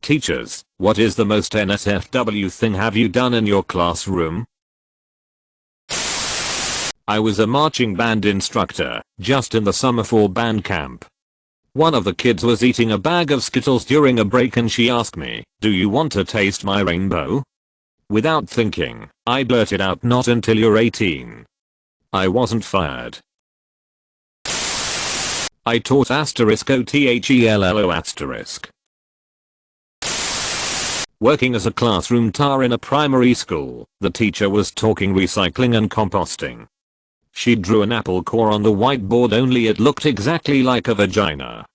Teachers, what is the most NSFW thing have you done in your classroom? I was a marching band instructor, just in the summer for band camp. One of the kids was eating a bag of Skittles during a break and she asked me, "Do you want to taste my rainbow?" Without thinking, I blurted out, "Not until you're 18. I wasn't fired. I taught *OTHELLO*. Working as a classroom tar in a primary school, the teacher was talking recycling and composting. She drew an apple core on the whiteboard, only it looked exactly like a vagina.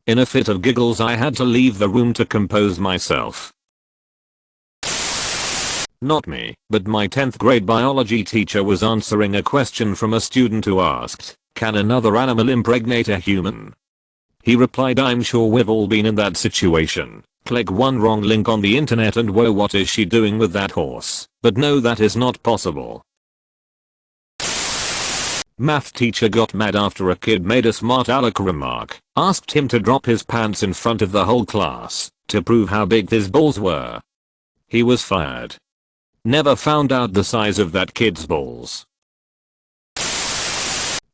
In a fit of giggles I had to leave the room to compose myself. Not me, but my 10th grade biology teacher was answering a question from a student who asked, "Can another animal impregnate a human?" He replied, "I'm sure we've all been in that situation. Click one wrong link on the internet and whoa, what is she doing with that horse? But no, that is not possible." Math teacher got mad after a kid made a smart aleck remark, asked him to drop his pants in front of the whole class to prove how big his balls were. He was fired. Never found out the size of that kid's balls.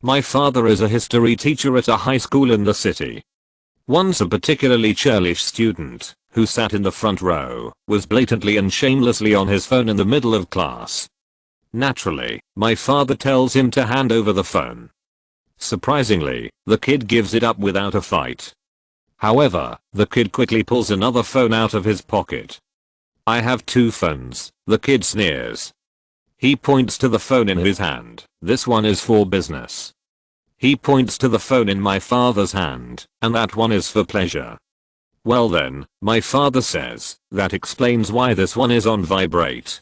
My father is a history teacher at a high school in the city. Once a particularly churlish student, who sat in the front row, was blatantly and shamelessly on his phone in the middle of class. Naturally, my father tells him to hand over the phone. Surprisingly, the kid gives it up without a fight. However, the kid quickly pulls another phone out of his pocket. "I have two phones," the kid sneers. He points to the phone in his hand. "This one is for business." He points to the phone in my father's hand, "And that one is for pleasure." "Well then," my father says, "that explains why this one is on vibrate."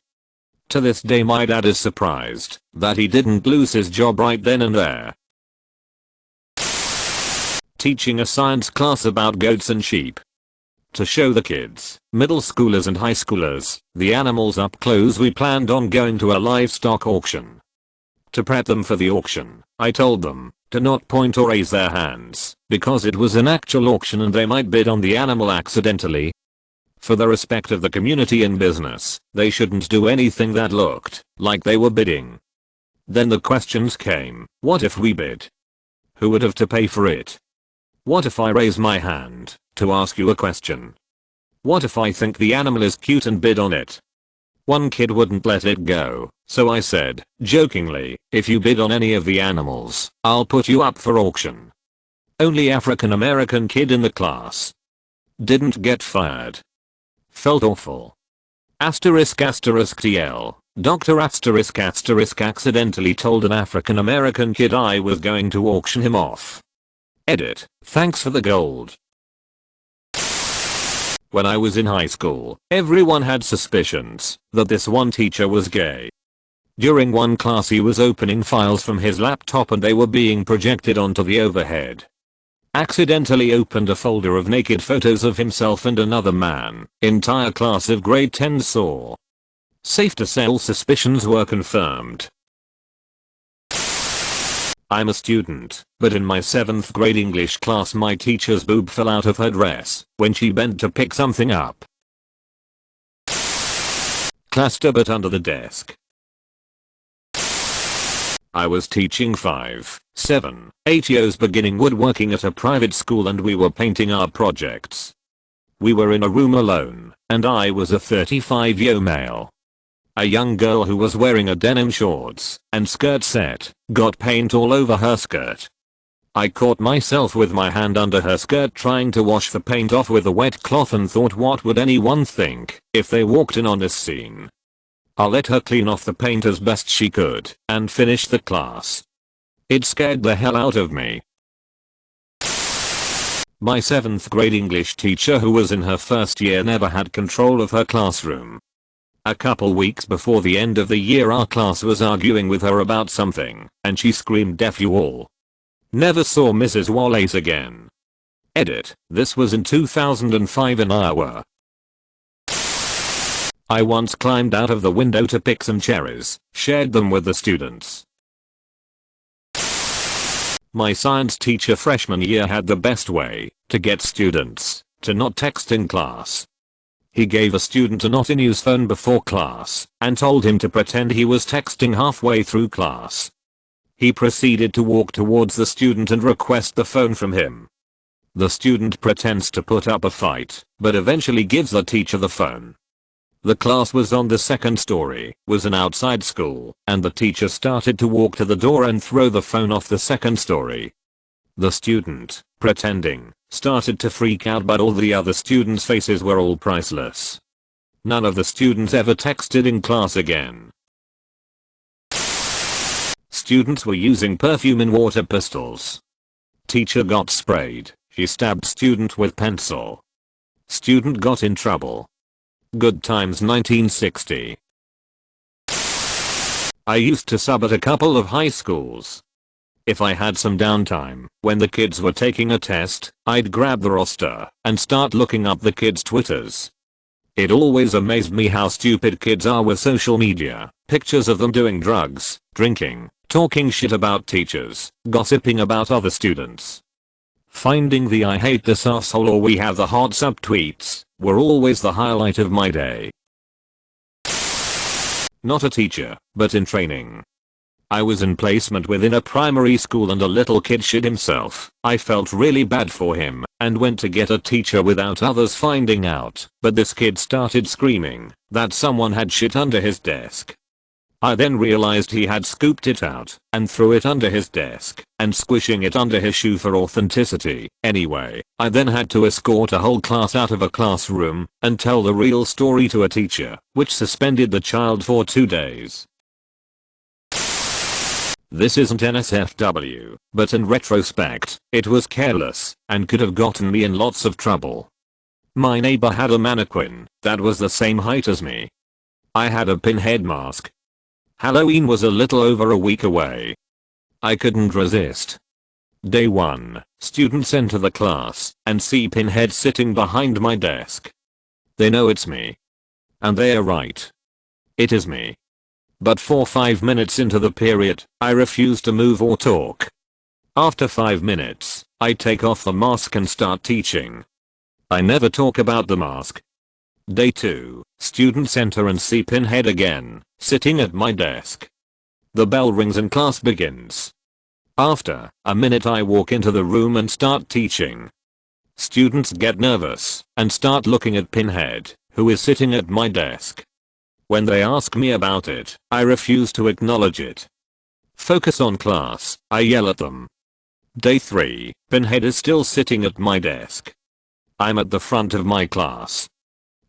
To this day my dad is surprised that he didn't lose his job right then and there. Teaching a science class about goats and sheep. To show the kids, middle schoolers and high schoolers, the animals up close, we planned on going to a livestock auction. To prep them for the auction, I told them to not point or raise their hands, because it was an actual auction and they might bid on the animal accidentally. For the respect of the community and business, they shouldn't do anything that looked like they were bidding. Then the questions came. What if we bid? Who would have to pay for it? What if I raise my hand to ask you a question? What if I think the animal is cute and bid on it? One kid wouldn't let it go, so I said, jokingly, "If you bid on any of the animals, I'll put you up for auction." Only African American kid in the class. Didn't get fired. Felt awful. **TL. Dr. accidentally told an African American kid I was going to auction him off. Edit. Thanks for the gold. When I was in high school, everyone had suspicions that this one teacher was gay. During one class he was opening files from his laptop and they were being projected onto the overhead. Accidentally opened a folder of naked photos of himself and another man. Entire class of grade 10 saw. Safe to say all suspicions were confirmed. I'm a student, but in my 7th grade English class my teacher's boob fell out of her dress when she bent to pick something up. Cluster but under the desk. I was teaching 5, 7, 8 years beginning woodworking at a private school and we were painting our projects. We were in a room alone, and I was a 35-year male. A young girl who was wearing a denim shorts and skirt set got paint all over her skirt. I caught myself with my hand under her skirt trying to wash the paint off with a wet cloth and thought, what would anyone think if they walked in on this scene? I let her clean off the paint as best she could and finish the class. It scared the hell out of me. My 7th grade English teacher who was in her first year never had control of her classroom. A couple weeks before the end of the year our class was arguing with her about something, and she screamed, "F you all." Never saw Mrs. Wallace again. Edit. This was in 2005 in Iowa. I once climbed out of the window to pick some cherries, shared them with the students. My science teacher freshman year had the best way to get students to not text in class. He gave a student a not in use phone before class and told him to pretend he was texting halfway through class. He proceeded to walk towards the student and request the phone from him. The student pretends to put up a fight, but eventually gives the teacher the phone. The class was on the second story, was an outside school, and the teacher started to walk to the door and throw the phone off the second story. The student, pretending, started to freak out, but all the other students' faces were all priceless. None of the students ever texted in class again. Students were using perfume in water pistols. Teacher got sprayed. She stabbed student with pencil. Student got in trouble. Good times 1960. I used to sub at a couple of high schools. If I had some downtime, when the kids were taking a test, I'd grab the roster and start looking up the kids' Twitters. It always amazed me how stupid kids are with social media. Pictures of them doing drugs, drinking, talking shit about teachers, gossiping about other students. Finding the "I hate this asshole" or "we have the hot" subtweets were always the highlight of my day. Not a teacher, but in training. I was in placement within a primary school and a little kid shit himself. I felt really bad for him and went to get a teacher without others finding out, but this kid started screaming that someone had shit under his desk. I then realized he had scooped it out and threw it under his desk and squishing it under his shoe for authenticity. Anyway, I then had to escort a whole class out of a classroom and tell the real story to a teacher, which suspended the child for 2 days. This isn't NSFW, but in retrospect, it was careless and could have gotten me in lots of trouble. My neighbor had a mannequin that was the same height as me. I had a pinhead mask. Halloween was a little over a week away. I couldn't resist. Day 1, students enter the class and see Pinhead sitting behind my desk. They know it's me. And they are right. It is me. But 5 minutes into the period, I refuse to move or talk. After 5 minutes, I take off the mask and start teaching. I never talk about the mask. Day 2, students enter and see Pinhead again, sitting at my desk. The bell rings and class begins. After a minute I walk into the room and start teaching. Students get nervous and start looking at Pinhead, who is sitting at my desk. When they ask me about it, I refuse to acknowledge it. Focus on class, I yell at them. Day 3, Pinhead is still sitting at my desk. I'm at the front of my class.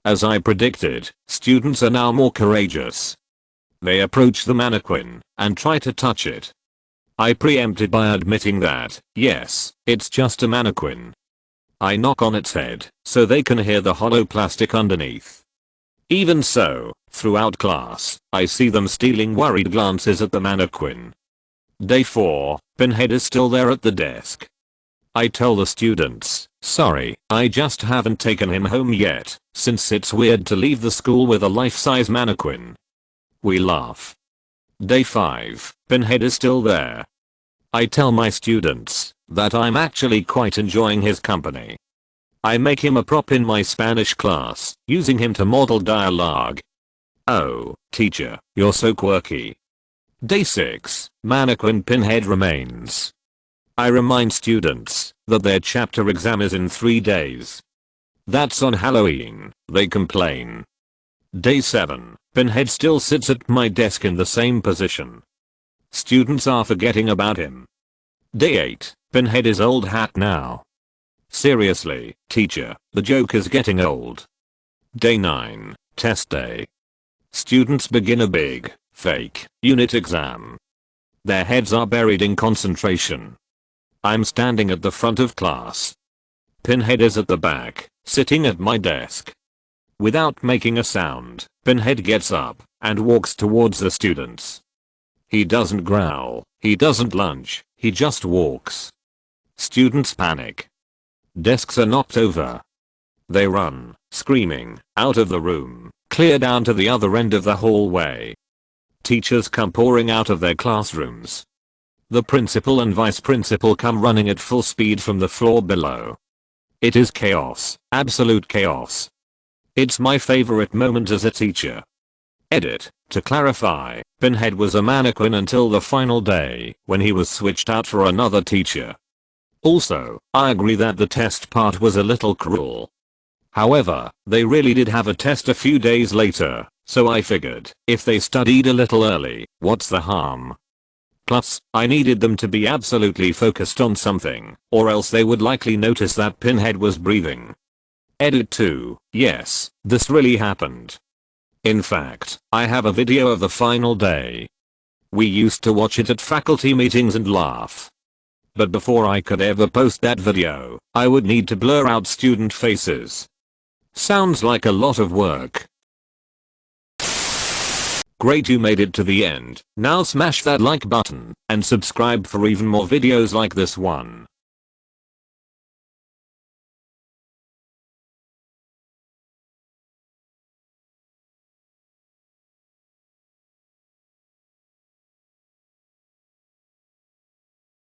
As I predicted, students are now more courageous. They approach the mannequin and try to touch it. I preempted by admitting that, yes, it's just a mannequin. I knock on its head so they can hear the hollow plastic underneath. Even so, throughout class, I see them stealing worried glances at the mannequin. Day 4, Pinhead is still there at the desk. I tell the students, sorry, I just haven't taken him home yet, since it's weird to leave the school with a life-size mannequin. We laugh. Day 5, Pinhead is still there. I tell my students that I'm actually quite enjoying his company. I make him a prop in my Spanish class, using him to model dialogue. Oh, teacher, you're so quirky. Day 6, mannequin Pinhead remains. I remind students that their chapter exam is in 3 days. That's on Halloween, they complain. Day 7, Pinhead still sits at my desk in the same position. Students are forgetting about him. Day 8, Pinhead is old hat now. Seriously, teacher, the joke is getting old. Day 9, test day. Students begin a big, fake, unit exam. Their heads are buried in concentration. I'm standing at the front of class. Pinhead is at the back, sitting at my desk. Without making a sound, Pinhead gets up and walks towards the students. He doesn't growl, he doesn't lunge, he just walks. Students panic. Desks are knocked over. They run, screaming, out of the room, clear down to the other end of the hallway. Teachers come pouring out of their classrooms. The principal and vice principal come running at full speed from the floor below. It is chaos, absolute chaos. It's my favorite moment as a teacher. Edit. To clarify, Pinhead was a mannequin until the final day when he was switched out for another teacher. Also, I agree that the test part was a little cruel. However, they really did have a test a few days later, so I figured, if they studied a little early, what's the harm? Plus, I needed them to be absolutely focused on something, or else they would likely notice that Pinhead was breathing. Edit 2. Yes, this really happened. In fact, I have a video of the final day. We used to watch it at faculty meetings and laugh. But before I could ever post that video, I would need to blur out student faces. Sounds like a lot of work. Great, you made it to the end. Now smash that like button and subscribe for even more videos like this one.